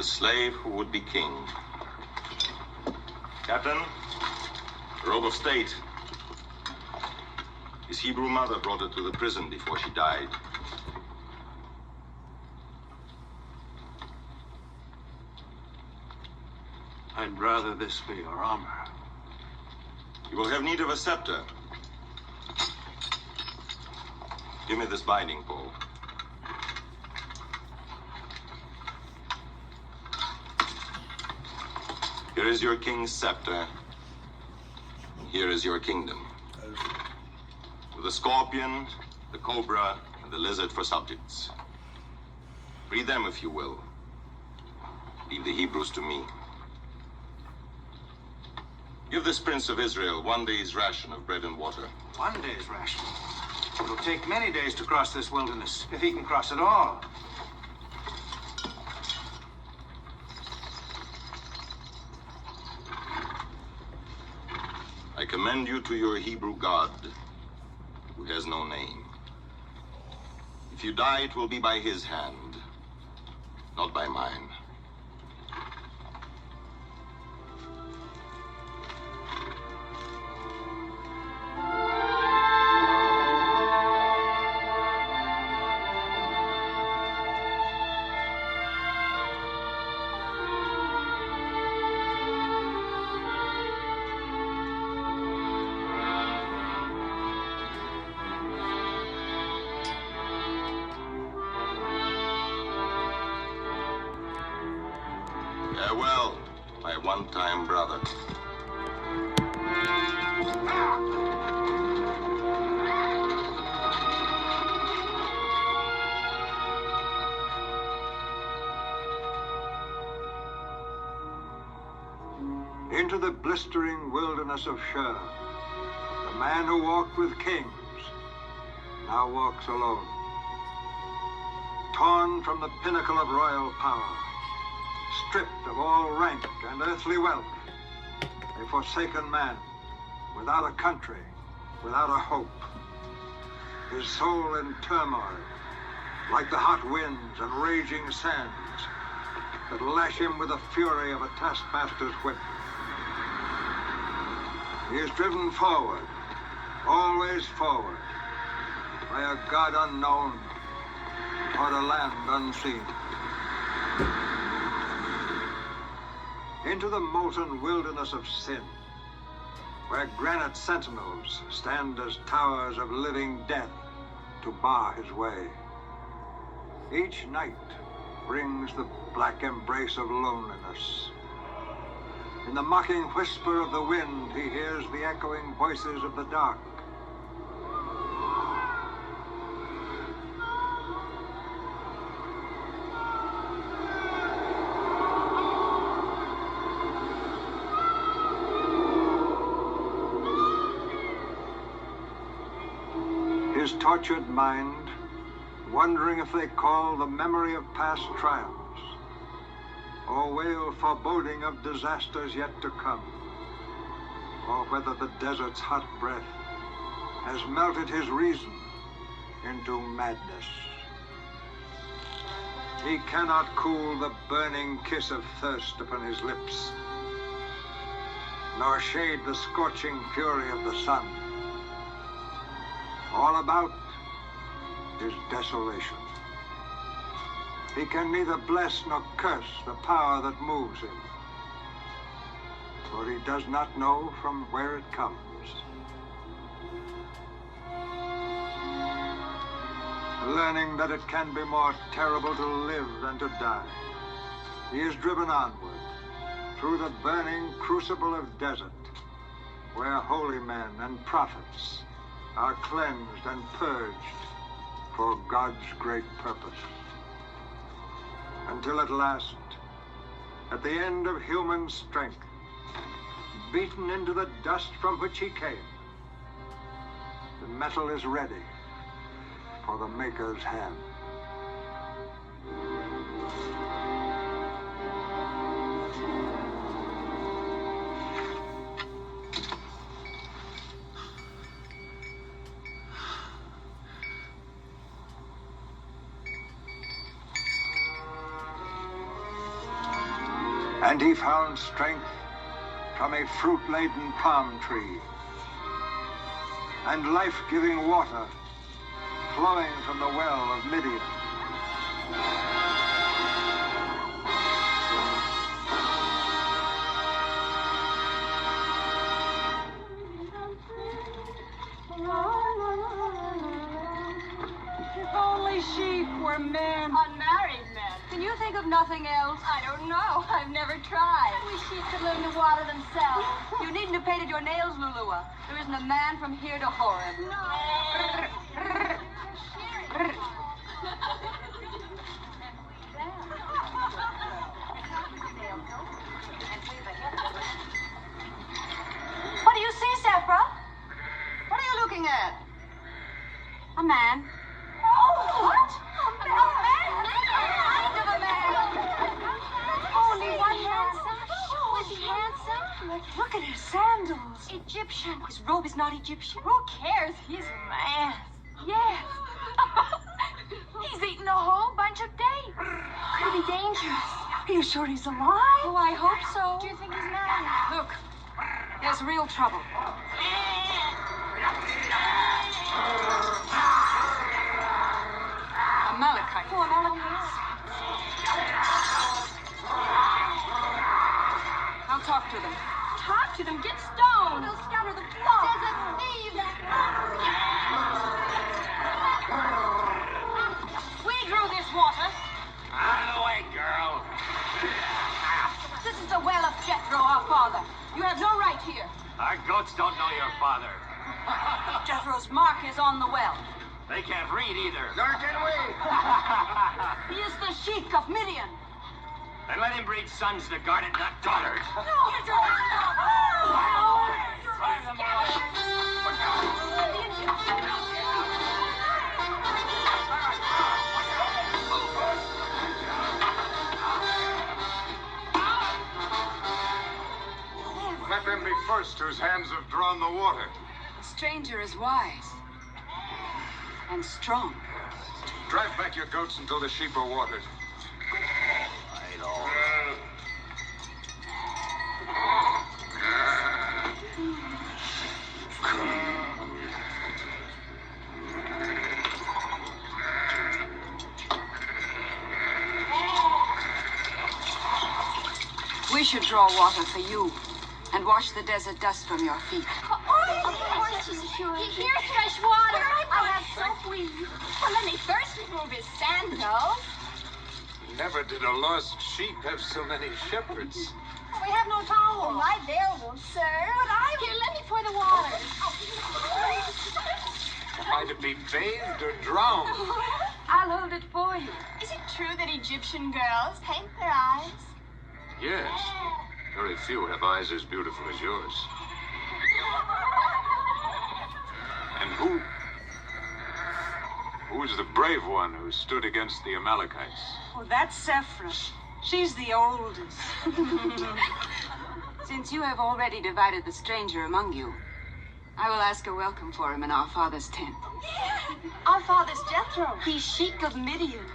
the slave who would be king. Captain, robe of state. His Hebrew mother brought her to the prison before she died. I'd rather this be your armor. You will have need of a scepter. Give me this binding pole. Here is your king's scepter. Here is your kingdom. With the scorpion, the cobra, and the lizard for subjects. Free them if you will. Leave the Hebrews to me. Give this prince of Israel 1 day's ration of bread and water. 1 day's ration? It'll take many days to cross this wilderness, if he can cross at all. I commend you to your Hebrew God, who has no name. If you die, it will be by his hand, not by mine. Farewell, my one-time brother. Into the blistering wilderness of Shur, the man who walked with kings now walks alone. Torn from the pinnacle of royal power, stripped of all rank and earthly wealth, a forsaken man, without a country, without a hope. His soul in turmoil, like the hot winds and raging sands that lash him with the fury of a taskmaster's whip. He is driven forward, always forward, by a God unknown or a land unseen. Into the molten wilderness of sin, where granite sentinels stand as towers of living death to bar his way. Each night brings the black embrace of loneliness. In the mocking whisper of the wind, he hears the echoing voices of the dark. His tortured mind, wondering if they call the memory of past triumphs, or wail foreboding of disasters yet to come, or whether the desert's hot breath has melted his reason into madness. He cannot cool the burning kiss of thirst upon his lips, nor shade the scorching fury of the sun. All about is desolation. He can neither bless nor curse the power that moves him, for he does not know from where it comes. Learning that it can be more terrible to live than to die, he is driven onward through the burning crucible of desert, where holy men and prophets are cleansed and purged for God's great purpose. Until at last, at the end of human strength, beaten into the dust from which he came, the metal is ready for the Maker's hand. And he found strength from a fruit-laden palm tree, and life-giving water flowing from the well of Midian. If only sheep were men. Unmarried men. Can you think of nothing else? I don't know. I've never tried. I wish sheep could learn to water themselves. You needn't have painted your nails, Lulua. There isn't a man from here to Horeb. What do you see, Sephra? What are you looking at? A man. Oh, what? A man? Kind of a man. Only one handsome. Was he handsome? Look at his sandals. Egyptian. His robe is not Egyptian. Who cares? He's a man. Yes. He's eaten a whole bunch of dates. Could be dangerous. Are you sure he's alive? Oh, I hope so. Do you think he's married? Look, there's real trouble. Amalekites. Oh, Amalekites. I'll talk to them. Talk to them. Get stoned. They'll scatter the flock. There's a thief. We drew this water. Out of the way, girl. This is the well of Jethro, our father. You have no right here. Our goats don't know your father. Jethro's mark is on the well. They can't read either. Nor can we. He is the sheik of Midian. Then let him breed sons to guard it, not daughters. Let them be first whose hands have drawn the water. The stranger is wise and strong. Drive back your goats until the sheep are watered. We should draw water for you and wash the desert dust from your feet. Of course you should. Here's fresh water. I have soap weed. Well, then he first remove his sandals. Never did a lost sheep have so many shepherds. We have no towel. Oh, my veil will serve. But Here, let me pour the water. Am I to be bathed or drowned? I'll hold it for you. Is it true that Egyptian girls paint their eyes? Yes. Very few have eyes as beautiful as yours. And who's the brave one who stood against the Amalekites? Oh, that's Sephra. She's the oldest. Since you have already divided the stranger among you, I will ask a welcome for him in our father's tent. Our father's Jethro. He's sheik of Midian.